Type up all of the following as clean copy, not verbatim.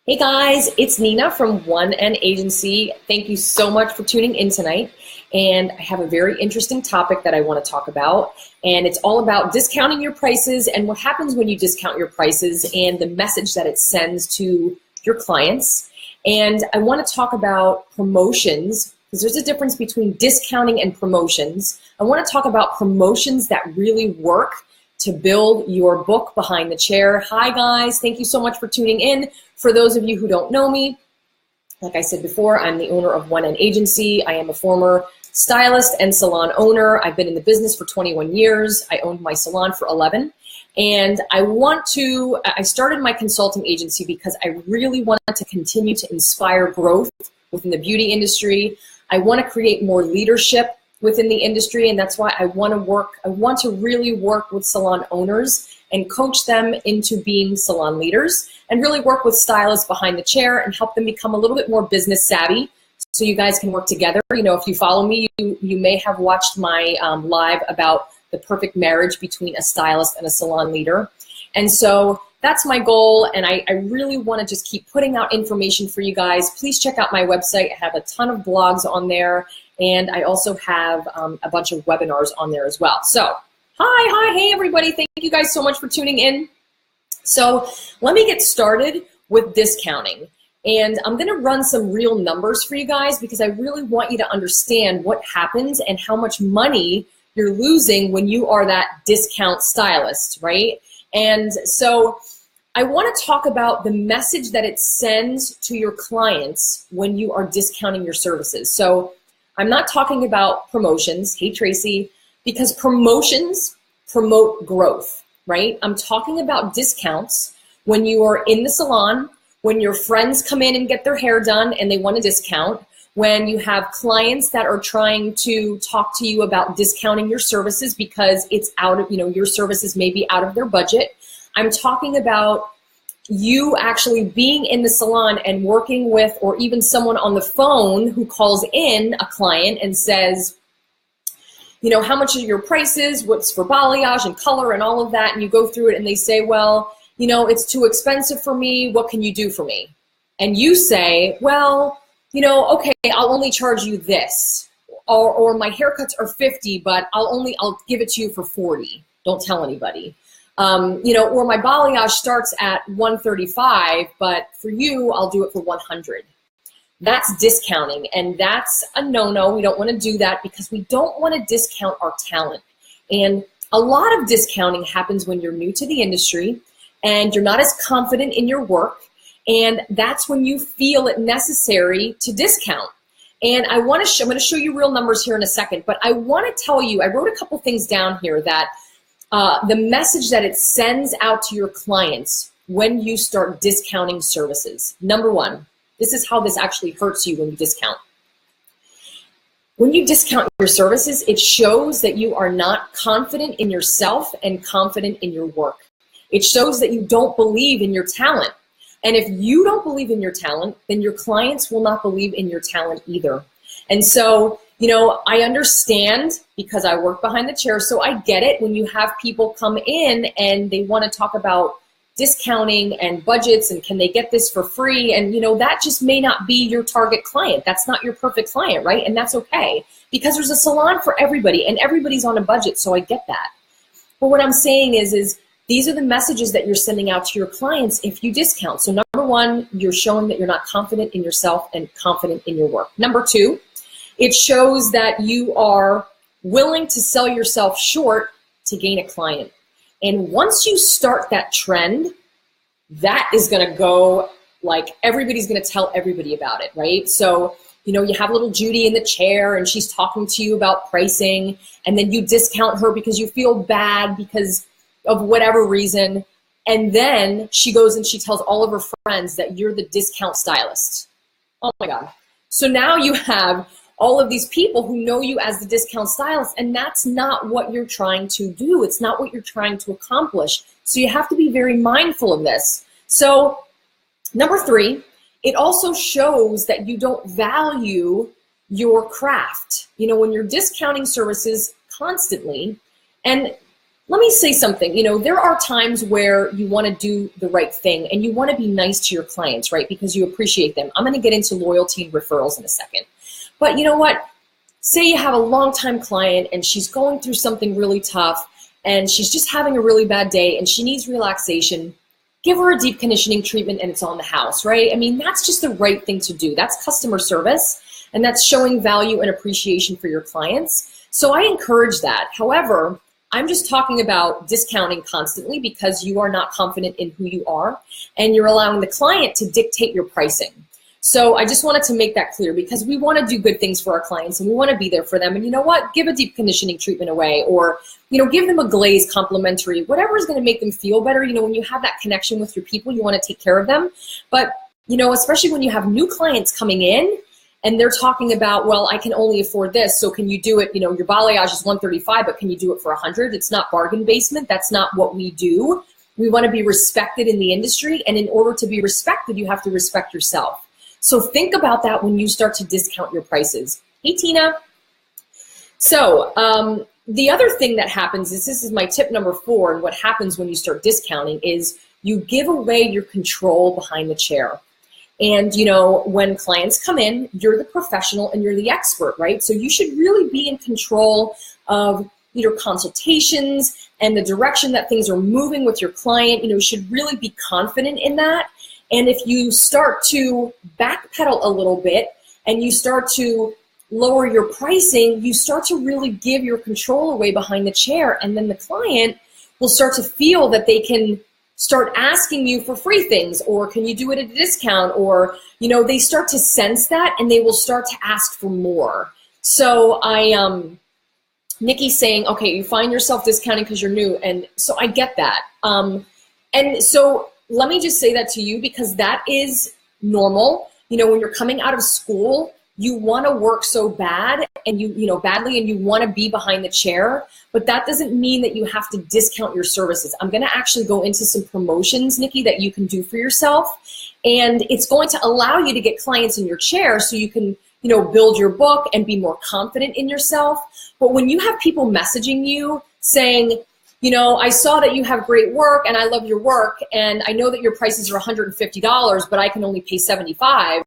Hey guys, it's Nina from One N Agency. Thank you so much for tuning in tonight. And I have a very interesting topic that I want to talk about. And it's all about discounting your prices and what happens when you discount your prices and the message that it sends to your clients. And I want to talk about promotions because there's a difference between discounting and promotions. I want to talk about promotions that really work to build your book behind the chair. Hi guys, thank you so much for tuning in. For those of you who don't know me, like I said before, I'm the owner of One N Agency. I am a former stylist and salon owner. I've been in the business for 21 years. I owned my salon for 11. And I started my consulting agency because I really wanted to continue to inspire growth within the beauty industry. I want to create more leadership within the industry, and that's why I want to really work with salon owners and coach them into being salon leaders and really work with stylists behind the chair and help them become a little bit more business savvy so you guys can work together. You know, if you follow me, you may have watched my live about the perfect marriage between a stylist and a salon leader. And so that's my goal, and I really want to just keep putting out information for you guys. Please check out my website. I have a ton of blogs on there, and I also have a bunch of webinars on there as well. So hey everybody, thank you guys so much for tuning in. So let me get started with discounting. And I'm gonna run some real numbers for you guys because I really want you to understand what happens and how much money you're losing when you are that discount stylist, right? And so I want to talk about the message that it sends to your clients when you are discounting your services. So I'm not talking about promotions, hey Tracy, because promotions promote growth, right? I'm talking about discounts when you are in the salon, when your friends come in and get their hair done and they want a discount, when you have clients that are trying to talk to you about discounting your services because it's out of, your services may be out of their budget. I'm talking about you actually being in the salon and working with, or even someone on the phone who calls in a client and says, how much are your prices, what's for balayage and color and all of that, and you go through it and they say, well, it's too expensive for me, what can you do for me? And you say, well, okay, I'll only charge you this, or my haircuts are 50, but I'll give it to you for 40, don't tell anybody. Or my balayage starts at 135, but for you, I'll do it for 100. That's discounting, and that's a no-no. We don't want to do that because we don't want to discount our talent. And a lot of discounting happens when you're new to the industry and you're not as confident in your work, and that's when you feel it necessary to discount. And I'm going to show you real numbers here in a second, but I want to tell you, I wrote a couple things down here that the message that it sends out to your clients when you start discounting services. Number one, this is how this actually hurts you when you discount. When you discount your services, it shows that you are not confident in yourself and confident in your work. It shows that you don't believe in your talent. And if you don't believe in your talent, then your clients will not believe in your talent either. And so, I understand because I work behind the chair, so I get it when you have people come in and they want to talk about discounting and budgets and can they get this for free, and that just may not be your target client. That's not your perfect client, right? And that's okay because there's a salon for everybody and everybody's on a budget, so I get that. But what I'm saying is these are the messages that you're sending out to your clients if you discount. So number one, you're showing that you're not confident in yourself and confident in your work. Number two, it shows that you are willing to sell yourself short to gain a client. And once you start that trend, that is going to go like everybody's going to tell everybody about it, right? So, you have little Judy in the chair and she's talking to you about pricing, and then you discount her because you feel bad because of whatever reason. And then she goes and she tells all of her friends that you're the discount stylist. Oh my God. So now you have all of these people who know you as the discount stylist, and that's not what you're trying to do. It's not what you're trying to accomplish. So you have to be very mindful of this. So number three, it also shows that you don't value your craft. When you're discounting services constantly, and let me say something. There are times where you want to do the right thing and you want to be nice to your clients, right? Because you appreciate them. I'm going to get into loyalty and referrals in a second. But you know what? Say you have a longtime client and she's going through something really tough and she's just having a really bad day and she needs relaxation. Give her a deep conditioning treatment and it's on the house, right? I mean, that's just the right thing to do. That's customer service and that's showing value and appreciation for your clients. So I encourage that. However, I'm just talking about discounting constantly because you are not confident in who you are and you're allowing the client to dictate your pricing. So I just wanted to make that clear because we want to do good things for our clients and we want to be there for them. And you know what? Give a deep conditioning treatment away or, give them a glaze complimentary, whatever is going to make them feel better. When you have that connection with your people, you want to take care of them. But, especially when you have new clients coming in and they're talking about, well, I can only afford this. So can you do it? Your balayage is $135, but can you do it for $100? It's not bargain basement. That's not what we do. We want to be respected in the industry. And in order to be respected, you have to respect yourself. So think about that when you start to discount your prices. Hey, Tina. So the other thing that happens is, this is my tip number 4, and what happens when you start discounting is you give away your control behind the chair. And, when clients come in, you're the professional and you're the expert, right? So you should really be in control of your consultations and the direction that things are moving with your client. You should really be confident in that. And if you start to backpedal a little bit and you start to lower your pricing, you start to really give your control away behind the chair. And then the client will start to feel that they can start asking you for free things, or can you do it at a discount? Or, they start to sense that and they will start to ask for more. So Nikki's saying, okay, you find yourself discounting because you're new. And so I get that. And so let me just say that to you because that is normal. When you're coming out of school, you want to work so bad and badly, and you want to be behind the chair, but that doesn't mean that you have to discount your services. I'm going to actually go into some promotions, Nikki, that you can do for yourself. And it's going to allow you to get clients in your chair so you can, build your book and be more confident in yourself. But when you have people messaging you saying, I saw that you have great work and I love your work and I know that your prices are $150, but I can only pay $75,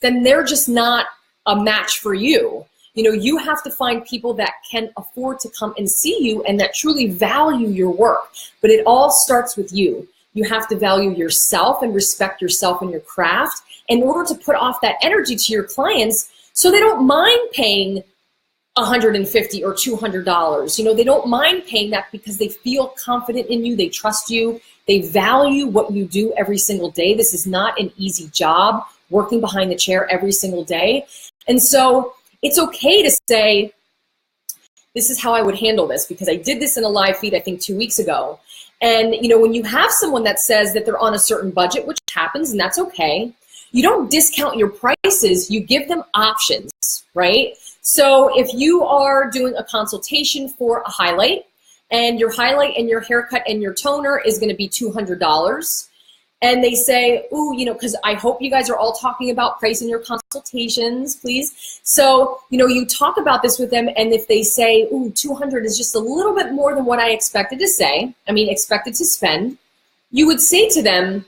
then they're just not a match for you. You have to find people that can afford to come and see you and that truly value your work. But it all starts with you. You have to value yourself and respect yourself and your craft in order to put off that energy to your clients so they don't mind paying $150 or $200. They don't mind paying that because they feel confident in you. They trust you. They value what you do every single day. This is not an easy job, working behind the chair every single day. And so it's okay to say, this is how I would handle this, because I did this in a live feed, I think 2 weeks ago. And, when you have someone that says that they're on a certain budget, which happens, and that's okay, you don't discount your prices, you give them options, right? So if you are doing a consultation for a highlight, and your highlight and your haircut and your toner is going to be $200, and they say, ooh, because I hope you guys are all talking about price in your consultations, please. So, you talk about this with them, and if they say, ooh, $200 is just a little bit more than what I expected to spend, you would say to them,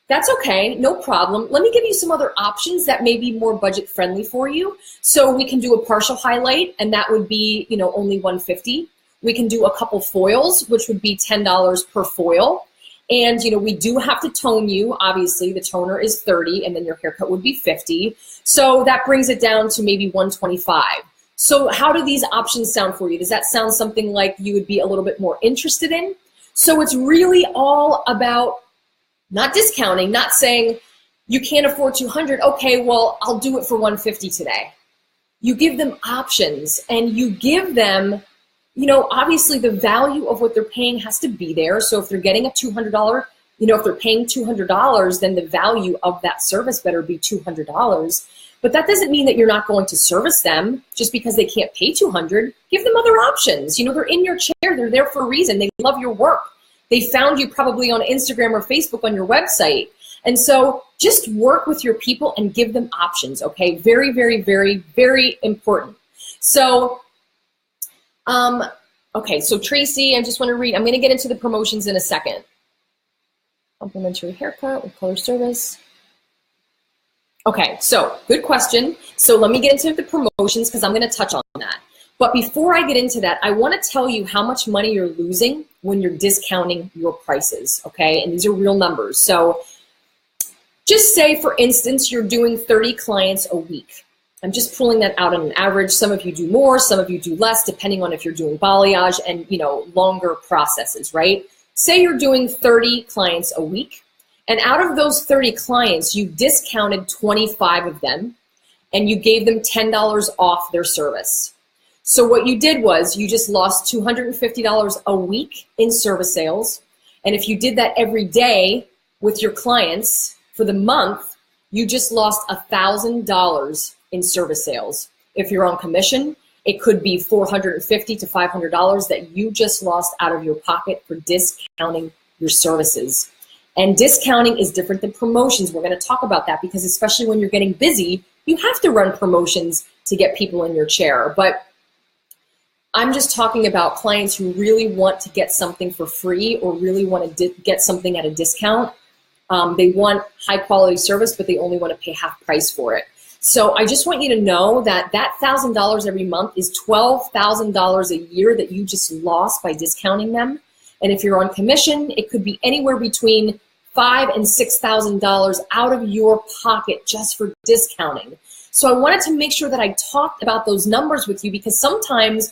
that's okay, no problem. Let me give you some other options that may be more budget friendly for you. So we can do a partial highlight, and that would be, only $150. We can do a couple foils, which would be $10 per foil. And, we do have to tone you. Obviously, the toner is $30, and then your haircut would be $50. So that brings it down to maybe $125. So how do these options sound for you? Does that sound something like you would be a little bit more interested in? So it's really all about not discounting, not saying you can't afford $200. Okay, well, I'll do it for $150 today. You give them options, and you give them, obviously the value of what they're paying has to be there. So if they're getting a $200, if they're paying $200, then the value of that service better be $200. But that doesn't mean that you're not going to service them just because they can't pay $200. Give them other options. They're in your chair. They're there for a reason. They love your work. They found you probably on Instagram or Facebook on your website. And so just work with your people and give them options, okay? Very, very, very, very important. So Okay, so Tracy, I just want to read, I'm going to get into the promotions in a second. Complimentary haircut with color service. Okay, so good question. So let me get into the promotions because I'm going to touch on that. But before I get into that, I want to tell you how much money you're losing when you're discounting your prices, okay? And these are real numbers. So just say, for instance, you're doing 30 clients a week. I'm just pulling that out on an average. Some of you do more, some of you do less, depending on if you're doing balayage and, longer processes, right? Say you're doing 30 clients a week, and out of those 30 clients, you discounted 25 of them, and you gave them $10 off their service. So what you did was you just lost $250 a week in service sales, and if you did that every day with your clients for the month, you just lost $1,000 in service sales. If you're on commission, it could be $450 to $500 that you just lost out of your pocket for discounting your services. And discounting is different than promotions. We're going to talk about that because especially when you're getting busy, you have to run promotions to get people in your chair. But I'm just talking about clients who really want to get something for free or really want to get something at a discount. They want high quality service, but they only want to pay half price for it. So I just want you to know that that $1,000 every month is $12,000 a year that you just lost by discounting them. And if you're on commission, it could be anywhere between $5,000 and $6,000 out of your pocket just for discounting. So I wanted to make sure that I talked about those numbers with you because sometimes,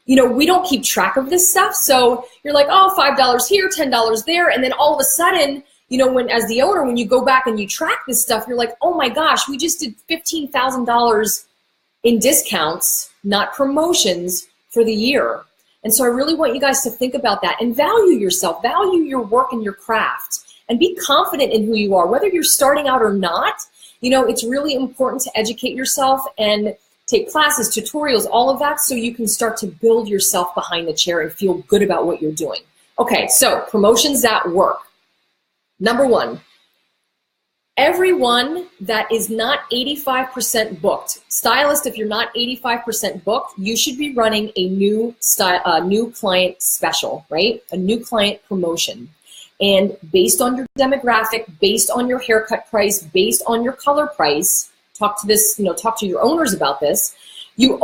we don't keep track of this stuff. So you're like, oh, $5 here, $10 there. And then all of a sudden, when as the owner, when you go back and you track this stuff, you're like, oh my gosh, we just did $15,000 in discounts, not promotions, for the year. And so I really want you guys to think about that and value yourself, value your work and your craft, and be confident in who you are, whether you're starting out or not. It's really important to educate yourself and take classes, tutorials, all of that, so you can start to build yourself behind the chair and feel good about what you're doing. Okay, so promotions that work. Number one, everyone that is not 85% booked, stylist, if you're not 85% booked, you should be running a new client special, right? A new client promotion. And based on your demographic, based on your haircut price, based on your color price, talk to your owners about this. You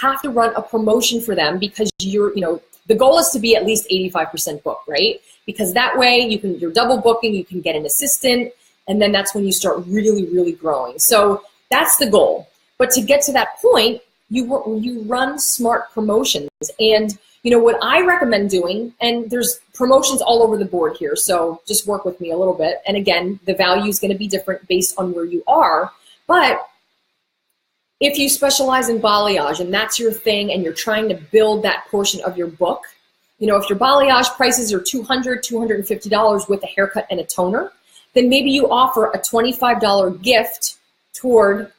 have to run a promotion for them because the goal is to be at least 85% booked, right? Because that way you're double booking, you can get an assistant, and then that's when you start really, really growing. So that's the goal. But to get to that point, you run smart promotions. And what I recommend doing, and there's promotions all over the board here, so just work with me a little bit. And again, the value is going to be different based on where you are. But if you specialize in balayage and that's your thing and you're trying to build that portion of your book, if your balayage prices are $200, $250 with a haircut and a toner, then maybe you offer a $25 gift toward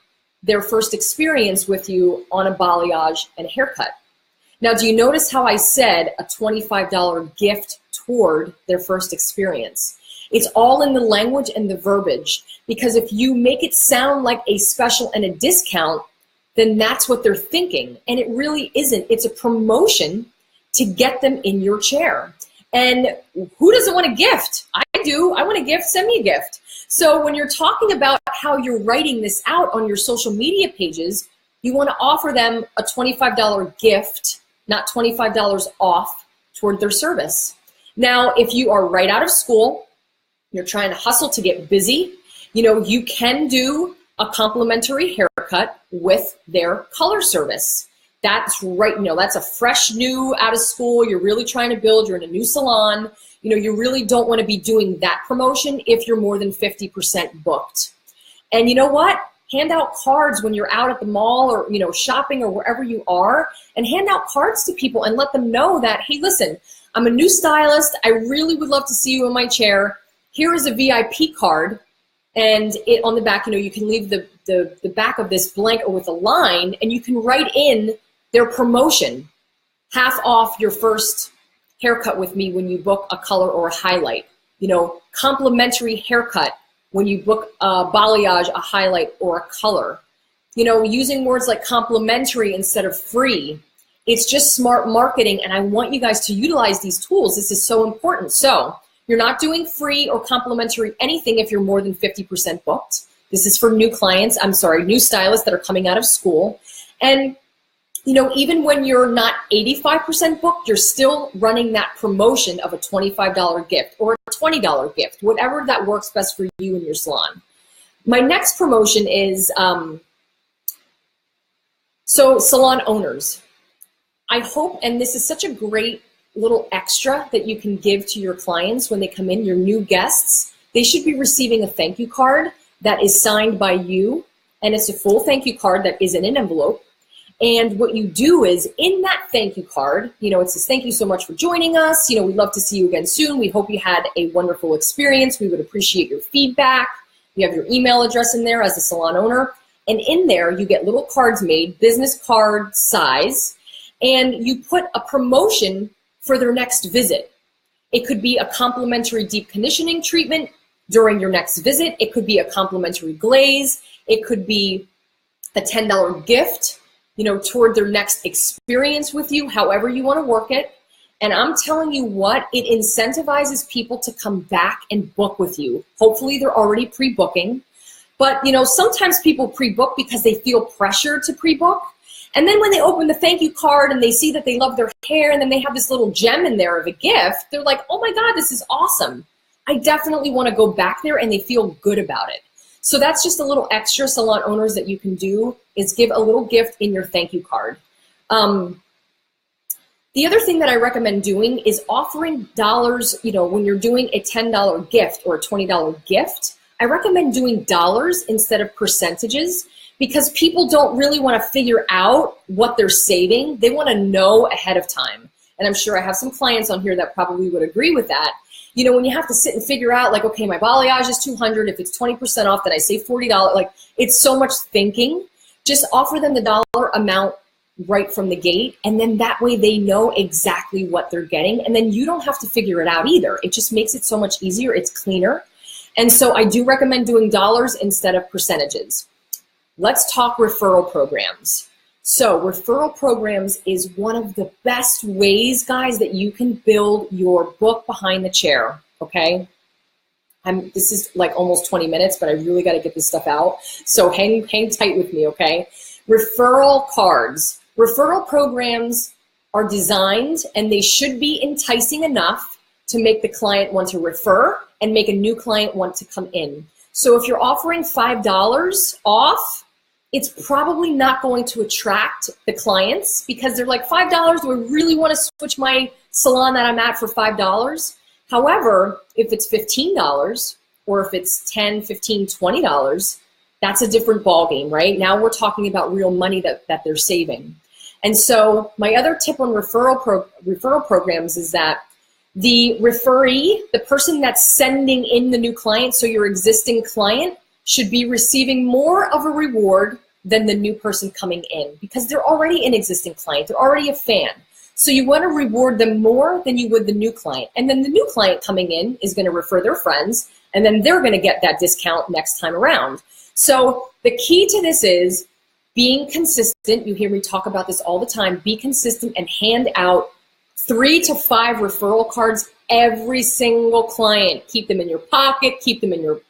their first experience with you on a balayage and a haircut. Now, do you notice how I said a $25 gift toward their first experience? It's all in the language and the verbiage, because if you make it sound like a special and a discount, then that's what they're thinking. And it really isn't. It's a promotion to get them in your chair. And who doesn't want a gift? I do. I want a gift. Send me a gift. So when you're talking about how you're writing this out on your social media pages, you want to offer them a $25 gift, not $25 off toward their service. Now, if you are right out of school, you're trying to hustle to get busy, you can do a complimentary haircut with their color service. That's right, that's a fresh, new, out of school, you're really trying to build, you're in a new salon, you really don't want to be doing that promotion if you're more than 50% booked. And you know what? Hand out cards when you're out at the mall or, shopping or wherever you are, and hand out cards to people and let them know that, hey, listen, I'm a new stylist. I really would love to see you in my chair. Here is a VIP card. And it on the back, you can leave the back of this blank or with a line, and you can write in their promotion, half off your first haircut with me when you book a color or a highlight. Complimentary haircut when you book a balayage, a highlight, or a color. Using words like complimentary instead of free. It's just smart marketing, and I want you guys to utilize these tools. This is so important. So you're not doing free or complimentary anything if you're more than 50% booked. This is for new clients, new stylists that are coming out of school. And even when you're not 85% booked, you're still running that promotion of a $25 gift or a $20 gift, whatever that works best for you and your salon. My next promotion is, so salon owners. I hope, and this is such a great little extra that you can give to your clients when they come in, your new guests. They should be receiving a thank you card that is signed by you, and it's a full thank you card that is in an envelope. And what you do is in that thank you card, it says, thank you so much for joining us. We'd love to see you again soon. We hope you had a wonderful experience. We would appreciate your feedback. You have your email address in there as a salon owner. And in there, you get little cards made, business card size, and you put a promotion for their next visit. It could be a complimentary deep conditioning treatment during your next visit. It could be a complimentary glaze. It could be a $10 gift, toward their next experience with you, however you want to work it. And I'm telling you what, it incentivizes people to come back and book with you. Hopefully they're already pre-booking. But, sometimes people pre-book because they feel pressure to pre-book. And then when they open the thank you card and they see that they love their hair and then they have this little gem in there of a gift, they're like, oh my God, this is awesome. I definitely want to go back there, and they feel good about it. So that's just a little extra, salon owners, that you can do, is give a little gift in your thank you card. The other thing that I recommend doing is offering dollars, when you're doing a $10 gift or a $20 gift, I recommend doing dollars instead of percentages, because people don't really want to figure out what they're saving. They want to know ahead of time. And I'm sure I have some clients on here that probably would agree with that. When you have to sit and figure out, like, okay, my balayage is $200. If it's 20% off, then I save $40. Like, it's so much thinking. Just offer them the dollar amount right from the gate. And then that way they know exactly what they're getting. And then you don't have to figure it out either. It just makes it so much easier. It's cleaner. And so I do recommend doing dollars instead of percentages. Let's talk referral programs. So referral programs is one of the best ways, guys, that you can build your book behind the chair, okay? This is like almost 20 minutes, but I really got to get this stuff out. So hang tight with me, okay? Referral cards. Referral programs are designed, and they should be enticing enough to make the client want to refer and make a new client want to come in. So if you're offering $5 off, it's probably not going to attract the clients, because they're like, $5, do I really want to switch my salon that I'm at for $5? However, if it's $15 or if it's $10, $15, $20, that's a different ballgame, right? Now we're talking about real money that they're saving. And so my other tip on referral programs is that the referee, the person that's sending in the new client, so your existing client, should be receiving more of a reward than the new person coming in, because they're already an existing client. They're already a fan. So you want to reward them more than you would the new client. And then the new client coming in is going to refer their friends, and then they're going to get that discount next time around. So the key to this is being consistent. You hear me talk about this all the time. Be consistent and hand out 3 to 5 referral cards every single client. Keep them in your pocket, keep them in your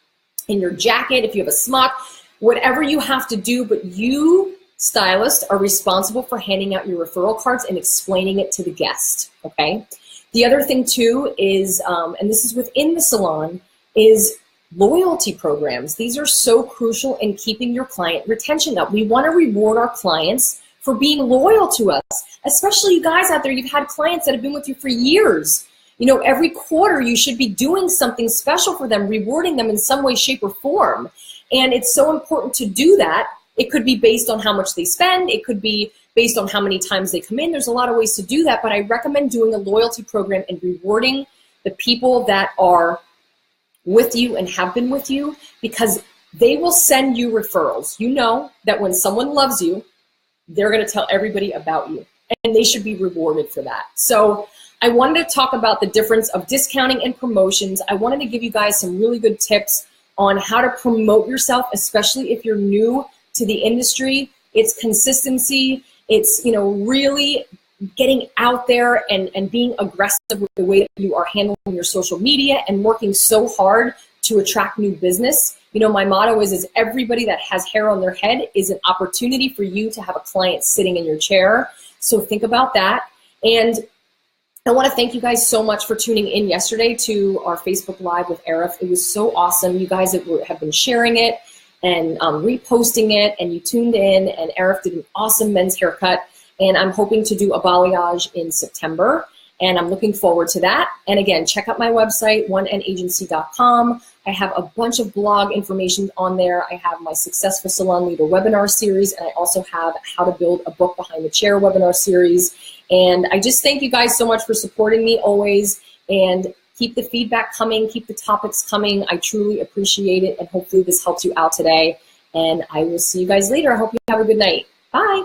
jacket, if you have a smock, whatever you have to do, but you, stylists, are responsible for handing out your referral cards and explaining it to the guest, okay? The other thing too is, and this is within the salon, is loyalty programs. These are so crucial in keeping your client retention up. We want to reward our clients for being loyal to us, especially you guys out there. You've had clients that have been with you for years. Every quarter you should be doing something special for them, rewarding them in some way, shape, or form. And it's so important to do that. It could be based on how much they spend. It could be based on how many times they come in. There's a lot of ways to do that, but I recommend doing a loyalty program and rewarding the people that are with you and have been with you, because they will send you referrals. You know that when someone loves you, they're going to tell everybody about you, and they should be rewarded for that. So I wanted to talk about the difference of discounting and promotions. I wanted to give you guys some really good tips on how to promote yourself, especially if you're new to the industry. It's consistency. It's, really getting out there and being aggressive with the way that you are handling your social media and working so hard to attract new business. You know, my motto is everybody that has hair on their head is an opportunity for you to have a client sitting in your chair. So think about that. And I want to thank you guys so much for tuning in yesterday to our Facebook Live with Arif. It was so awesome. You guys have been sharing it and reposting it, and you tuned in, and Arif did an awesome men's haircut. And I'm hoping to do a balayage in September, and I'm looking forward to that. And again, check out my website, onenagency.com. I have a bunch of blog information on there. I have my Successful Salon Leader webinar series, and I also have How to Build a Book Behind the Chair webinar series. And I just thank you guys so much for supporting me always, and keep the feedback coming, keep the topics coming. I truly appreciate it, and hopefully this helps you out today. And I will see you guys later. I hope you have a good night. Bye.